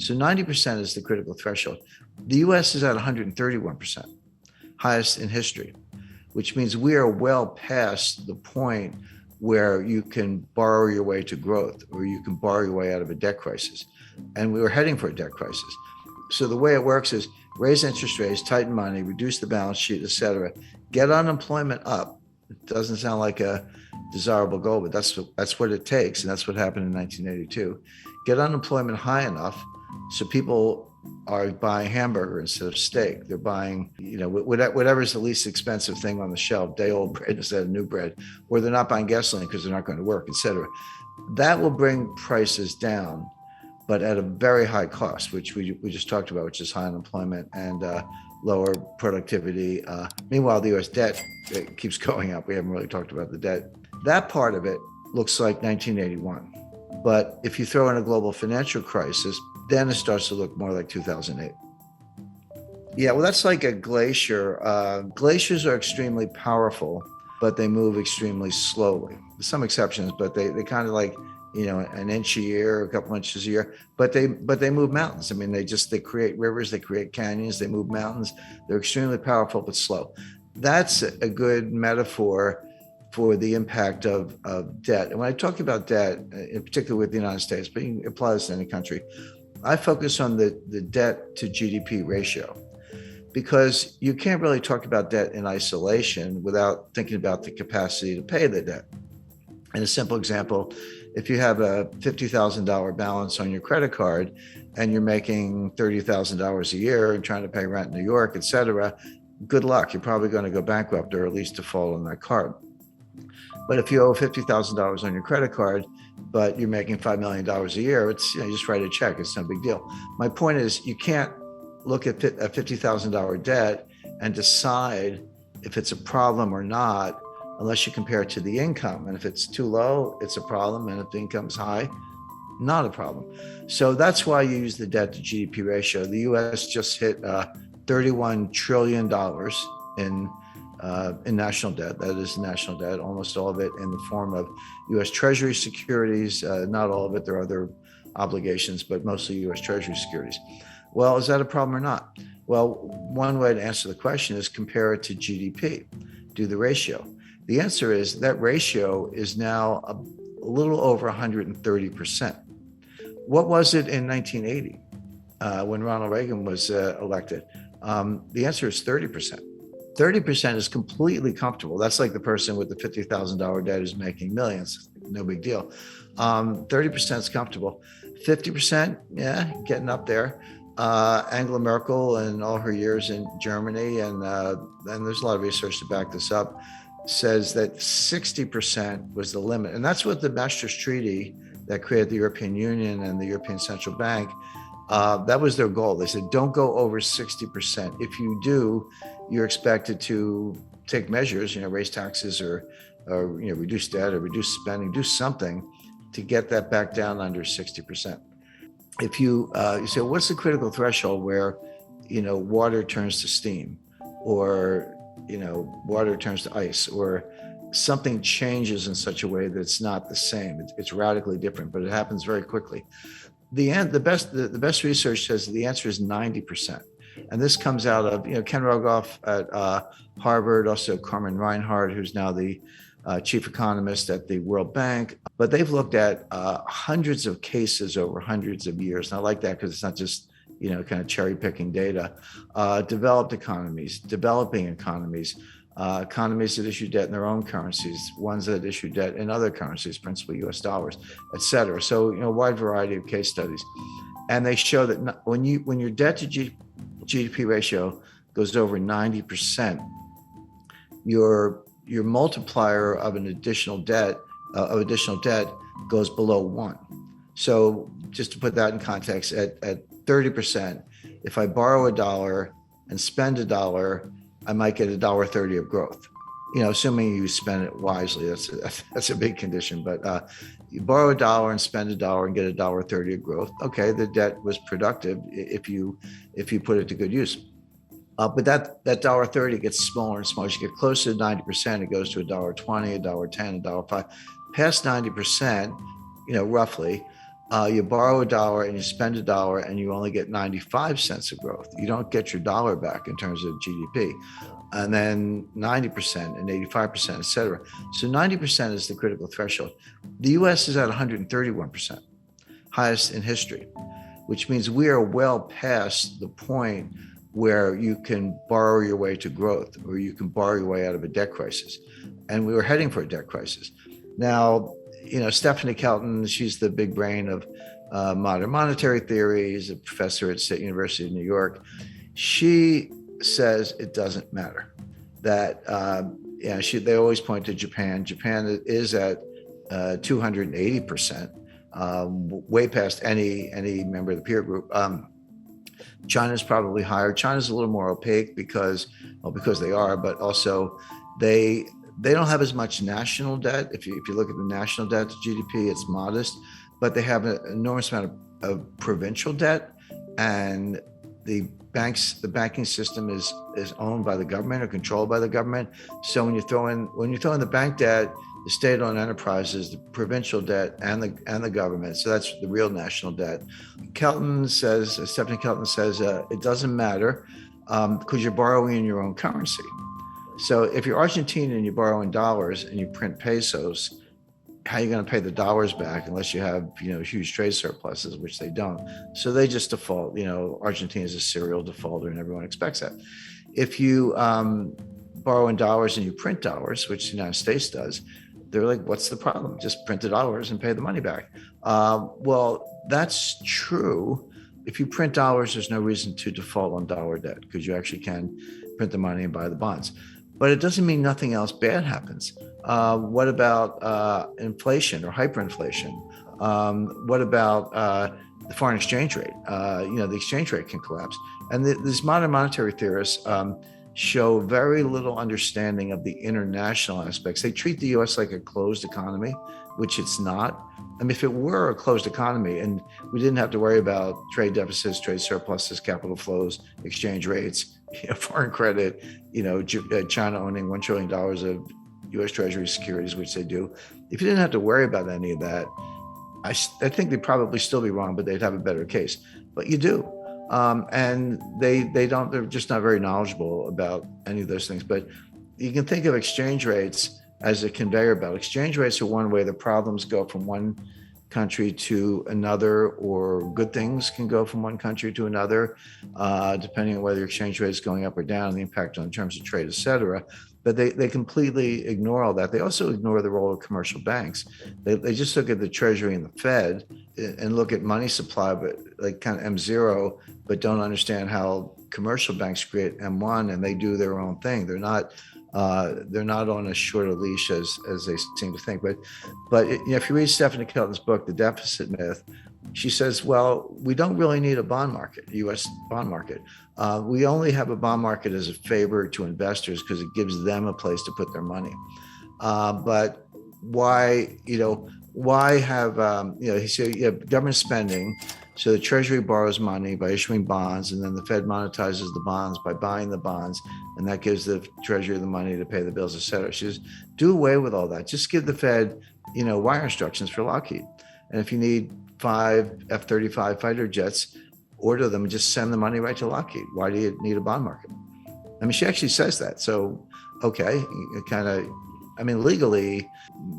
So 90% is the critical threshold. The US is at 131%, highest in history, which means we are well past the point where you can borrow your way to growth or you can borrow your way out of a debt crisis. And we were heading for a debt crisis. So the way it works is raise interest rates, tighten money, reduce the balance sheet, et cetera, get unemployment up. It doesn't sound like a desirable goal, but that's what it takes. And that's what happened in 1982. Get unemployment high enough so people are buying hamburger instead of steak. They're buying, whatever's the least expensive thing on the shelf, day-old bread instead of new bread, or they're not buying gasoline because they're not going to work, et cetera. That will bring prices down, but at a very high cost, which we just talked about, which is high unemployment and lower productivity. Meanwhile, the U.S. debt keeps going up. We haven't really talked about the debt. That part of it looks like 1981. But if you throw in a global financial crisis, then it starts to look more like 2008. Yeah, well, that's like a glacier. Glaciers are extremely powerful, but they move extremely slowly. There's some exceptions, but they kind of like, an inch a year, a couple inches a year, but they move mountains. I mean, they create rivers, they create canyons, they move mountains. They're extremely powerful, but slow. That's a good metaphor for the impact of debt. And when I talk about debt, in particular with the United States, but you can apply this to any country, I focus on the debt to GDP ratio, because you can't really talk about debt in isolation without thinking about the capacity to pay the debt. And a simple example, if you have a $50,000 balance on your credit card and you're making $30,000 a year and trying to pay rent in New York, et cetera, good luck. You're probably going to go bankrupt or at least default on that card. But if you owe $50,000 on your credit card, but you're making $5 million a year, it's, you just write a check. It's no big deal. My point is, you can't look at a $50,000 debt and decide if it's a problem or not unless you compare it to the income. And if it's too low, it's a problem. And if the income's high, not a problem. So that's why you use the debt to GDP ratio. The US just hit $31 trillion in national debt. That is national debt, almost all of it in the form of US Treasury securities, not all of it. There are other obligations, but mostly US Treasury securities. Well, is that a problem or not? Well, one way to answer the question is compare it to GDP, do the ratio. The answer is that ratio is now a little over 130%. What was it in 1980 when Ronald Reagan was elected? The answer is 30%. 30% is completely comfortable. That's like the person with the $50,000 debt who's making millions. No big deal. 30% is comfortable. 50%, yeah, getting up there. Angela Merkel and all her years in Germany, and there's a lot of research to back this up, says that 60% was the limit. And that's what the Maastricht Treaty that created the European Union and the European Central Bank, that was their goal. They said, don't go over 60%. If you do, you're expected to take measures, raise taxes or reduce debt or reduce spending, do something to get that back down under 60%. If you say, what's the critical threshold where, water turns to steam, or, water turns to ice, or something changes in such a way that it's not the same. It's radically different, but it happens very quickly. The best research says the answer is 90%. And this comes out of, Ken Rogoff at Harvard, also Carmen Reinhart, who's now the chief economist at the World Bank. But they've looked at hundreds of cases over hundreds of years. And I like that because it's not just, kind of cherry picking data. Developed economies, developing economies, economies that issue debt in their own currencies, ones that issue debt in other currencies, principally US dollars, et cetera. So, a wide variety of case studies. And they show that when your debt to GDP ratio goes over 90%, your multiplier of additional debt goes below 1. So just to put that in context, at 30%, if I borrow $1 and spend $1, I might get $1.30 of growth. Assuming you spend it wisely, that's a big condition. But you borrow $1 and spend $1 and get $1.30 of growth. Okay, the debt was productive if you put it to good use. But that $1.30 gets smaller and smaller. As you get closer to 90%, it goes to $1.20, $1.10, $1.05. Past 90%, roughly, You borrow a dollar and you spend a dollar and you only get 95 cents of growth. You don't get your dollar back in terms of GDP. And then 90% and 85%, et cetera. So 90% is the critical threshold. The US is at 131%, highest in history, which means we are well past the point where you can borrow your way to growth or you can borrow your way out of a debt crisis. And we were heading for a debt crisis. Now, Stephanie Kelton, she's the big brain of modern monetary theory. She's a professor at State University of New York. She says it doesn't matter. That they always point to Japan. Japan is at 280%, way past any member of the peer group. China's probably higher. China's a little more opaque because they are, but also they don't have as much national debt. If you look at the national debt to GDP, it's modest, but they have an enormous amount of provincial debt, and the banking system is owned by the government or controlled by the government. So when you throw in the bank debt, the state-owned enterprises, the provincial debt, and the government, so that's the real national debt. Stephanie Kelton says it doesn't matter because you're borrowing in your own currency. So if you're Argentine and you borrow in dollars and you print pesos, how are you going to pay the dollars back unless you have, huge trade surpluses, which they don't. So they just default. Argentina is a serial defaulter and everyone expects that. If you borrow in dollars and you print dollars, which the United States does, they're like, what's the problem? Just print the dollars and pay the money back. Well, that's true. If you print dollars, there's no reason to default on dollar debt because you actually can print the money and buy the bonds. But it doesn't mean nothing else bad happens. What about inflation or hyperinflation? What about the foreign exchange rate? The exchange rate can collapse. And these modern monetary theorists show very little understanding of the international aspects. They treat the US like a closed economy, which it's not. I mean, if it were a closed economy and we didn't have to worry about trade deficits, trade surpluses, capital flows, exchange rates, foreign credit, China owning $1 trillion of US Treasury securities, which they do. If you didn't have to worry about any of that, I think they'd probably still be wrong, but they'd have a better case. But you do. And they're just not very knowledgeable about any of those things. But you can think of exchange rates as a conveyor belt. Exchange rates are one way the problems go from one country to another, or good things can go from one country to another, depending on whether your exchange rate is going up or down, the impact on terms of trade, et cetera. But they completely ignore all that. They also ignore the role of commercial banks. They just look at the Treasury and the Fed and look at money supply, but like kind of M0, but don't understand how commercial banks create M1 and they do their own thing. They're not on as short a leash as they seem to think. But if you read Stephanie Kelton's book, The Deficit Myth, she says, well, we don't really need a bond market, U.S. bond market. We only have a bond market as a favor to investors because it gives them a place to put their money. But why have, he said, you have government spending. So the Treasury borrows money by issuing bonds, and then the Fed monetizes the bonds by buying the bonds, and that gives the Treasury the money to pay the bills, et cetera. She says, do away with all that. Just give the Fed, wire instructions for Lockheed. And if you need 5 F-35 fighter jets, order them and just send the money right to Lockheed. Why do you need a bond market? I mean, she actually says that. So, okay, legally,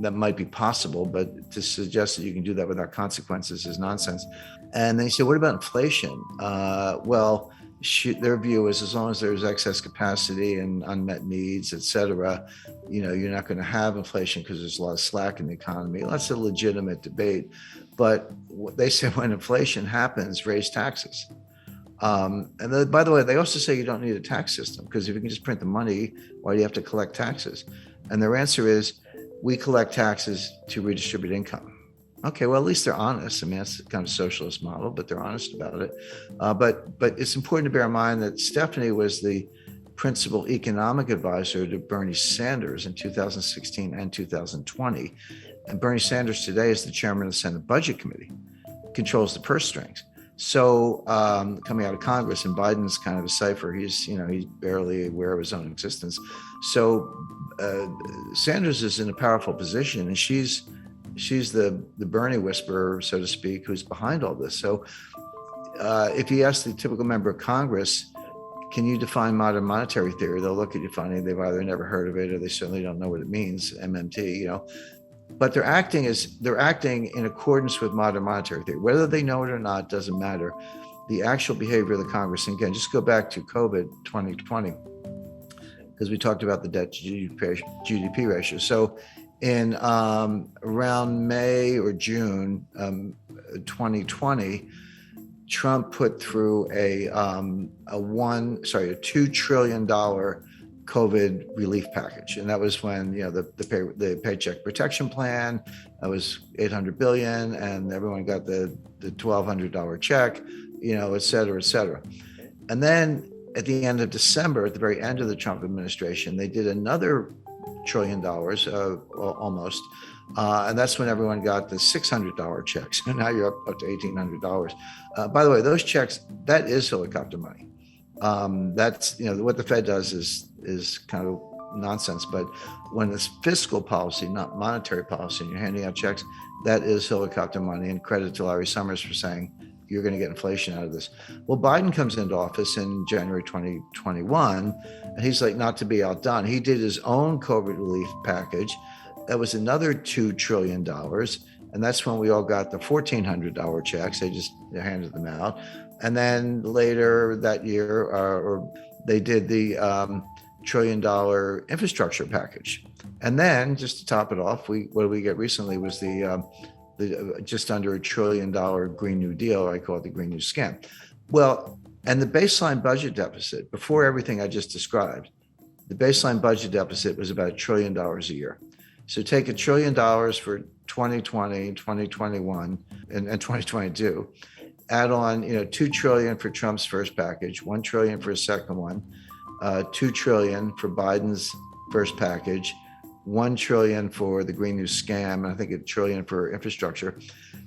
that might be possible, but to suggest that you can do that without consequences is nonsense. And then you say, what about inflation? Their view is as long as there's excess capacity and unmet needs, et cetera, you're not going to have inflation because there's a lot of slack in the economy. That's a legitimate debate. But they say when inflation happens, raise taxes. And then, by the way, they also say you don't need a tax system because if you can just print the money, why do you have to collect taxes? And their answer is, we collect taxes to redistribute income. Okay, well, at least they're honest. I mean, that's the kind of socialist model, but they're honest about it. But it's important to bear in mind that Stephanie was the principal economic advisor to Bernie Sanders in 2016 and 2020. And Bernie Sanders today is the chairman of the Senate Budget Committee, controls the purse strings. So coming out of Congress, and Biden's kind of a cipher. He's barely aware of his own existence. So Sanders is in a powerful position, and she's she's the Bernie whisperer, so to speak, who's behind all this. So if you ask the typical member of Congress, can you define modern monetary theory? They'll look at you funny. They've either never heard of it or they certainly don't know what it means, MMT, But they're acting in accordance with modern monetary theory. Whether they know it or not doesn't matter. The actual behavior of the Congress, and again, just go back to COVID 2020, because we talked about the debt to GDP ratio. So in around May or June 2020, Trump put through a $2 trillion COVID relief package, and that was when the Paycheck Protection Plan, that was $800 billion, and everyone got the $1,200 check, et cetera, et cetera. And then at the end of December, at the very end of the Trump administration, they did another $1 trillion almost. And that's when everyone got the $600 checks. And now you're up to $1,800. By the way, those checks, that is helicopter money. That's, what the Fed does is kind of nonsense. But when it's fiscal policy, not monetary policy, and you're handing out checks, that is helicopter money. And credit to Larry Summers for saying, you're going to get inflation out of this. Well, Biden comes into office in January 2021, and he's like, not to be outdone, he did his own COVID relief package. That was another $2 trillion. And that's when we all got the $1,400 checks. They just handed them out. And then later that year, they did the $1 trillion infrastructure package. And then just to top it off, what did we get recently was the just under $1 trillion Green New Deal. I call it the Green New Scam. Well, and the baseline budget deficit, before everything I just described, the baseline budget deficit was about $1 trillion a year. So take $1 trillion for 2020, 2021, and 2022, add on, $2 trillion for Trump's first package, $1 trillion for his second one, $2 trillion for Biden's first package, $1 trillion for the Green New Scam, and I think $1 trillion for infrastructure.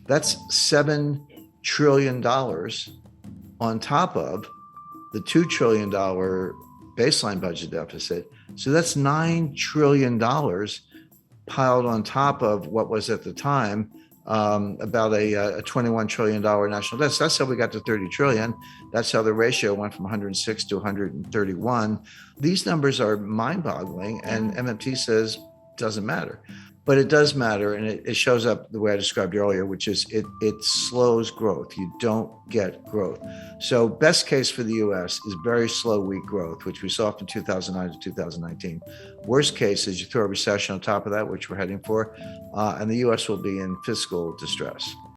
That's $7 trillion on top of the $2 trillion baseline budget deficit. So that's $9 trillion piled on top of what was at the time about a $21 trillion national debt. So that's how we got to 30 trillion. That's how the ratio went from 106 to 131. These numbers are mind-boggling, and MMT says doesn't matter. But it does matter, and it shows up the way I described earlier, which is it slows growth. You don't get growth. So best case for the U.S. is very slow, weak growth, which we saw from 2009 to 2019. Worst case is you throw a recession on top of that, which we're heading for, and the U.S. will be in fiscal distress.